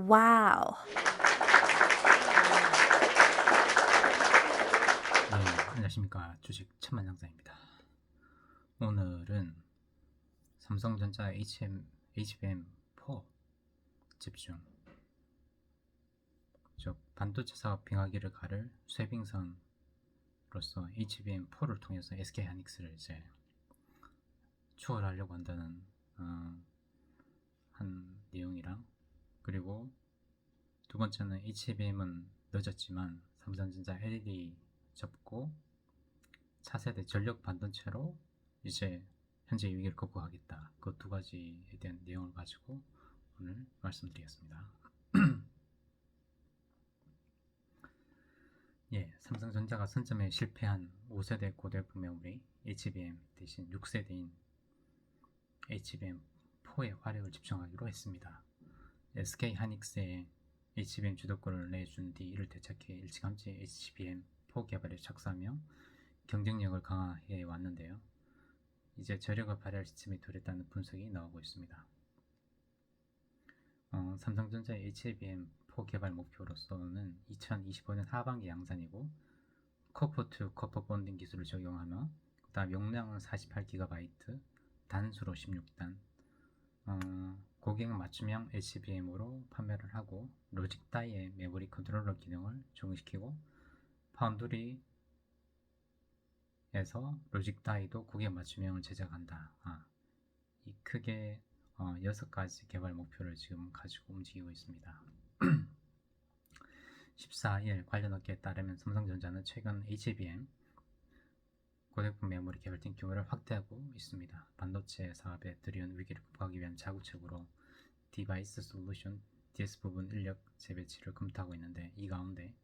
와우. 네, 안녕하십니까. 주식 천만장자입니다. 오늘은 삼성전자 HBM4 집중, 즉 반도체 사업 빙하기를 가를 쇠빙선으로서 HBM4를 통해서 SK하이닉스를 이제 추월하려고 한다는 한 내용이랑, 그리고 두 번째는 HBM은 늦었지만 삼성전자 LED 접고 차세대 전력 반도체로 이제 현재 위기를 극복하겠다. 그 두 가지에 대한 내용을 가지고 오늘 말씀드리겠습니다. 예, 삼성전자가 선점에 실패한 5세대 고대품 메모리 HBM 대신 6세대인 HBM4의 화력을 집중하기로 했습니다. SK하이닉스의 HBM 주도권을 내준 뒤 이를 되찾기 일찌감치 HBM4 개발에 착수하며 경쟁력을 강화해 왔는데요. 이제 저력을 발휘할 시점이 도래했다는 분석이 나오고 있습니다. 삼성전자의 HBM4 개발 목표로서는 2025년 하반기 양산이고, 커퍼2 커퍼 본딩 기술을 적용하며, 그 다음 용량은 48GB, 단수로 16단, 고객 맞춤형 HBM으로 판매를 하고, 로직 다이의 메모리 컨트롤러 기능을 적용시키고, 파운드리에서 로직 다이도 고객 맞춤형을 제작한다. 이 크게 6가지 개발 목표를 지금 가지고 움직이고 있습니다. 14일 관련 업계에 따르면 삼성전자는 최근 HBM 고대품 메모리 개발팀 규모를 확대하고 있습니다. 반도체 사업에 들여온 위기를 극복하기 위한 자구책으로 디바이스 솔루션 DS 부분 인력 재배치를 검토하고 있는데, 이 가운데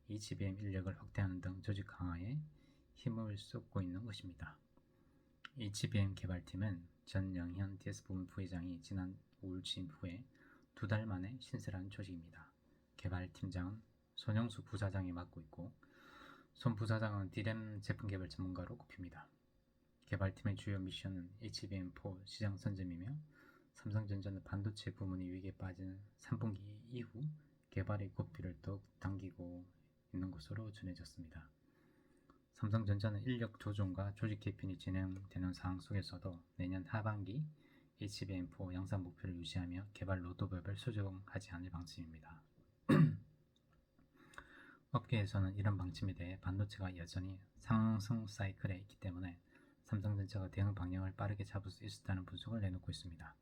HBM 인력을 확대하는 등 조직 강화에 힘을 쏟고 있는 것입니다. HBM 개발팀은 전영현 DS 부문 부회장이 지난 5일 취임 후에 2달 만에 신설한 조직입니다. 개발팀장은 손영수 부사장이 맡고 있고, 손 부사장은 D램 제품 개발 전문가로 꼽힙니다. 개발팀의 주요 미션은 HBM4 시장 선점이며, 삼성전자는 반도체 부문이 위기에 빠진 3분기 이후 개발의 고삐를 더욱 당기고 있는 것으로 전해졌습니다. 삼성전자는 인력 조정과 조직 개편이 진행되는 상황 속에서도 내년 하반기 HBM4 양산 목표를 유지하며 개발 로드맵을 수정하지 않을 방침입니다. 업계에서는 이런 방침에 대해 반도체가 여전히 상승 사이클에 있기 때문에 삼성전자가 대응 방향을 빠르게 잡을 수 있었다는 분석을 내놓고 있습니다.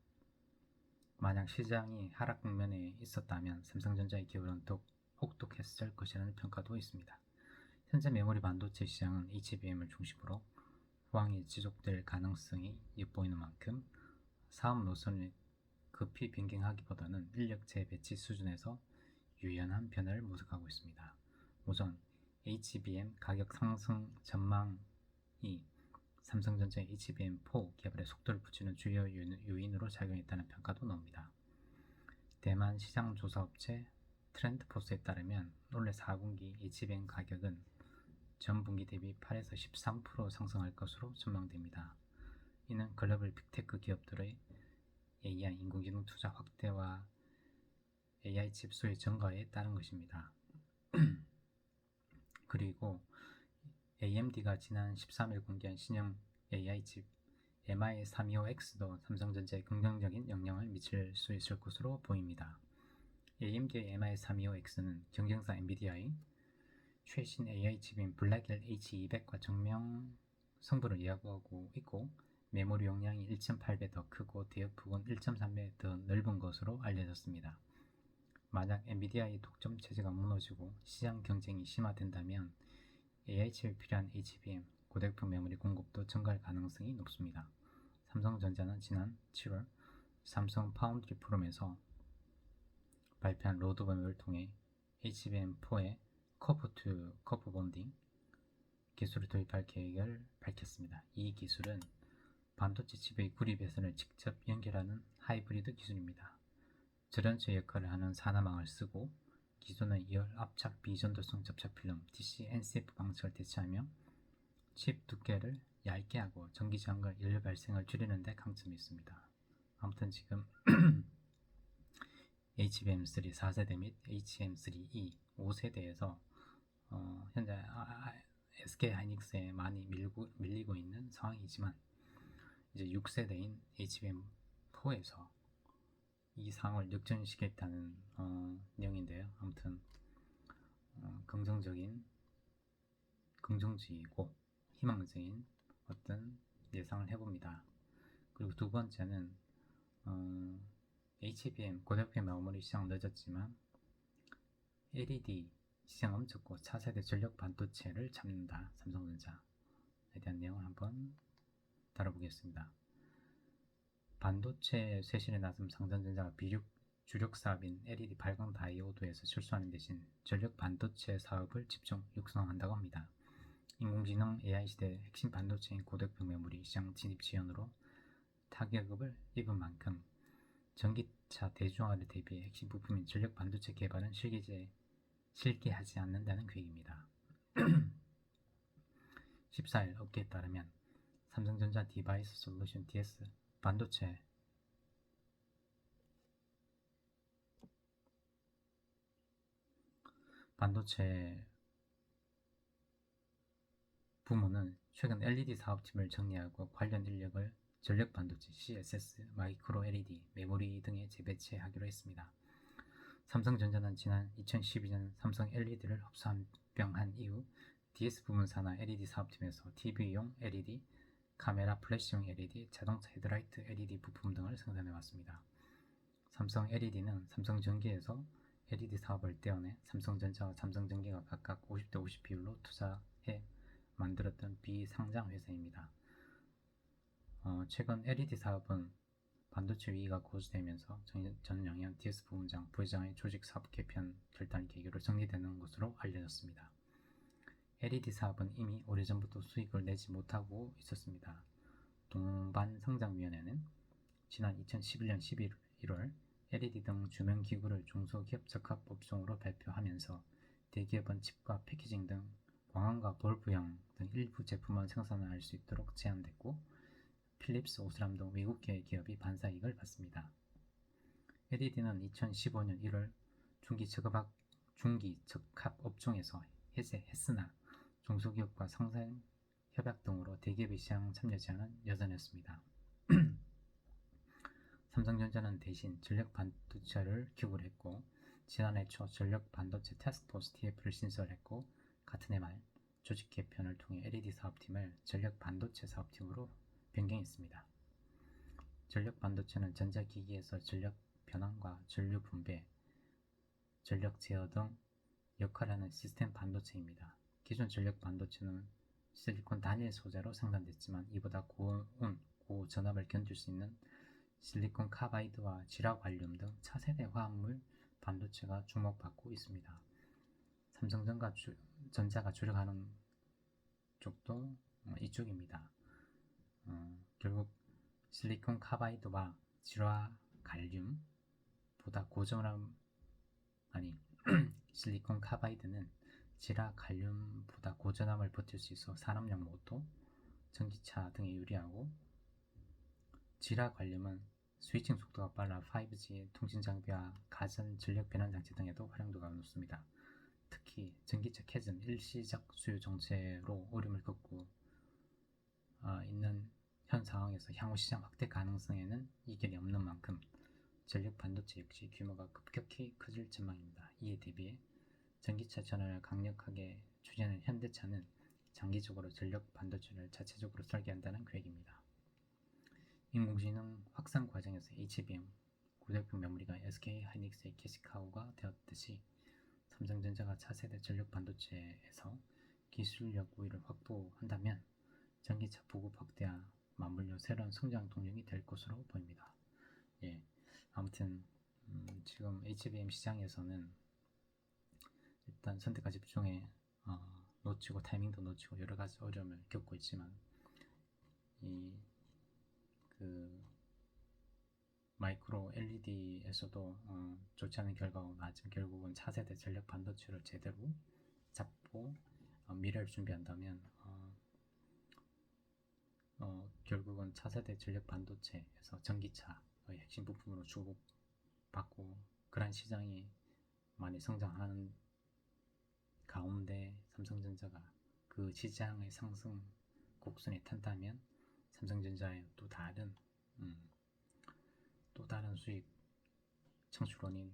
만약 시장이 하락 국면에 있었다면 삼성전자의 기울은 더욱 혹독했을 것이라는 평가도 있습니다. 현재 메모리 반도체 시장은 HBM을 중심으로 호황이 지속될 가능성이 엿보이는 만큼 사업 노선을 급히 변경하기보다는 인력 재배치 수준에서 유연한 변화를 모색하고 있습니다. 우선 HBM 가격 상승 전망이 삼성전자의 HBM4 개발에 속도를 붙이는 주요 요인으로 작용했다는 평가도 나옵니다. 대만 시장 조사업체 트렌드포스에 따르면 올해 4분기 HBM 가격은 전분기 대비 8에서 13% 상승할 것으로 전망됩니다. 이는 글로벌 빅테크 기업들의 AI 인공지능 투자 확대와 AI 칩 수요 증가에 따른 것입니다. 그리고 AMD가 지난 13일 공개한 신형 AI 칩 MI325X도 삼성전자에 긍정적인 영향을 미칠 수 있을 것으로 보입니다. AMD의 MI325X는 경쟁사 엔비디아의 최신 AI 칩인 블랙엘 H200과 정면 성분을 이야기하고 있고, 메모리 용량이 1.8배 더 크고 대역폭은 1.3배 더 넓은 것으로 알려졌습니다. 만약 엔비디아의 독점 체제가 무너지고 시장 경쟁이 심화된다면 AI 칩에 필요한 HBM 고대품 메모리 공급도 증가할 가능성이 높습니다. 삼성전자는 지난 7월 삼성 파운드리 프롬에서 발표한 로드맵을 통해 HBM4의 커퍼2 커퍼 본딩 기술을 도입할 계획을 밝혔습니다. 이 기술은 반도체 칩의 구리 배선을 직접 연결하는 하이브리드 기술입니다. 절연체 역할을 하는 산화망을 쓰고, 기존의 열 압착 비전도성 접착 필름 TC-NCF 방식을 대체하며 칩 두께를 얇게 하고 전기 저항과 연료 발생을 줄이는 데 강점이 있습니다. 아무튼 지금 HBM3 4세대 및 HBM3E 5세대에서 현재 SK하이닉스에 많이 밀리고 있는 상황이지만 이제 6세대인 HBM4에서 이 상황을 역전시켰다는 내용인데요. 아무튼 긍정적이고 희망적인 어떤 예상을 해봅니다. 그리고 두 번째는 HBM 고대표 메모리 시장 늦었지만 LED 시장은 적고 차세대 전력 반도체를 잡는다. 삼성전자에 대한 내용을 한번 다뤄보겠습니다. 반도체 쇄신에 나선 삼성전자가 주력 사업인 LED 발광 다이오드에서 출소하는 대신 전력 반도체 사업을 집중 육성한다고 합니다. 인공지능 AI 시대 핵심 반도체인 고대표 메모리 시장 진입 지연으로 타격을 입은 만큼 전기차 대중화를 대비해 핵심 부품인 전력 반도체 개발은 실기하지 않는다는 계획입니다. 14일 업계에 따르면 삼성전자 디바이스 솔루션 DS 반도체 부문은 최근 LED 사업팀을 정리하고 관련 인력을 전력 반도체, CSS, 마이크로 LED, 메모리 등에 재배치하기로 했습니다. 삼성전자는 지난 2012년 삼성 LED를 흡수합병한 이후 DS 부문 산하 LED 사업팀에서 TV용 LED, 카메라 플래시용 LED, 자동차 헤드라이트 LED 부품 등을 생산해왔습니다. 삼성 LED는 삼성전기에서 LED 사업을 떼어내 삼성전자와 삼성전기가 각각 50대 50 비율로 투자해 만들었던 비상장 회사입니다. 최근 LED 사업은 반도체 위기가 고조되면서 전영현 DS 부문장, 부회장의 조직 사업 개편 결단 계기로 정리되는 것으로 알려졌습니다. LED 사업은 이미 오래전부터 수익을 내지 못하고 있었습니다. 동반성장위원회는 지난 2011년 11월 LED 등 주명기구를 중소기업 적합 업종으로 발표하면서 대기업은 칩과 패키징 등 광원과 볼브형 등 일부 제품만 생산할 수 있도록 제한됐고 필립스, 오스람 등 외국계 기업이 반사이익을 받습니다. LED는 2015년 1월 중기 적합 업종에서 해스나 중소기업과 상생 협약 등으로 대기업의 시장 참여 제한은 여전했습니다. 삼성전자는 대신 전력 반도체를 기구를 했고 지난해 초 전력 반도체 태스크포스 TF를 신설했고 같은 해 말 조직 개편을 통해 LED 사업팀을 전력 반도체 사업팀으로 변경했습니다. 전력 반도체는 전자기기에서 전력 변환과 전류 분배, 전력 제어 등 역할을 하는 시스템 반도체입니다. 기존 전력 반도체는 실리콘 단일 소재로 생산됐지만 이보다 고전압을 견딜 수 있는 실리콘 카바이드와 지라관륨 등 차세대 화합물 반도체가 주목받고 있습니다. 삼성전자가 주력하는 쪽도 이쪽입니다. 결국 실리콘 카바이드와 지라갈륨보다 실리콘 카바이드는 지라갈륨보다 고전압을 버틸 수 있어 산업용 모터, 전기차 등에 유리하고 지라갈륨은 스위칭 속도가 빨라 5G 통신 장비와 가전 전력 변환 장치 등에도 활용도가 높습니다. 특히 전기차 캐즘 일시적 수요 정체로 어려움을 겪고 있는 현 상황에서 향후 시장 확대 가능성에는 이견이 없는 만큼 전력 반도체 역시 규모가 급격히 커질 전망입니다. 이에 대비해 전기차 전환을 강력하게 추진하는 현대차는 장기적으로 전력 반도체를 자체적으로 설계한다는 계획입니다. 인공지능 확산 과정에서 HBM 고대표 메모리가 SK하이닉스의 캐시카우가 되었듯이 삼성전자가 차세대 전력 반도체에서 기술력 우위를 확보한다면 전기차 보급 확대와 맞물려 새로운 성장 동력이 될 것으로 보입니다. 아무튼 지금 HBM 시장에서는 일단 선택과 집중에 놓치고 타이밍도 놓치고 여러 가지 어려움을 겪고 있지만 마이크로 LED에서도 좋지 않은 결과가 나지만 결국은 차세대 전력 반도체를 제대로 잡고 미래를 준비한다면 차세대 전력 반도체에서 전기차의 핵심 부품으로 주목받고 그런 시장이 많이 성장하는 가운데 삼성전자가 그 시장의 상승 곡선에 탄다면 삼성전자의 또 다른 수익 창출원이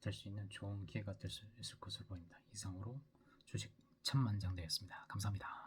될 수 있는 좋은 기회가 될 수 있을 것으로 보입니다. 이상으로 주식 천만장대였습니다. 감사합니다.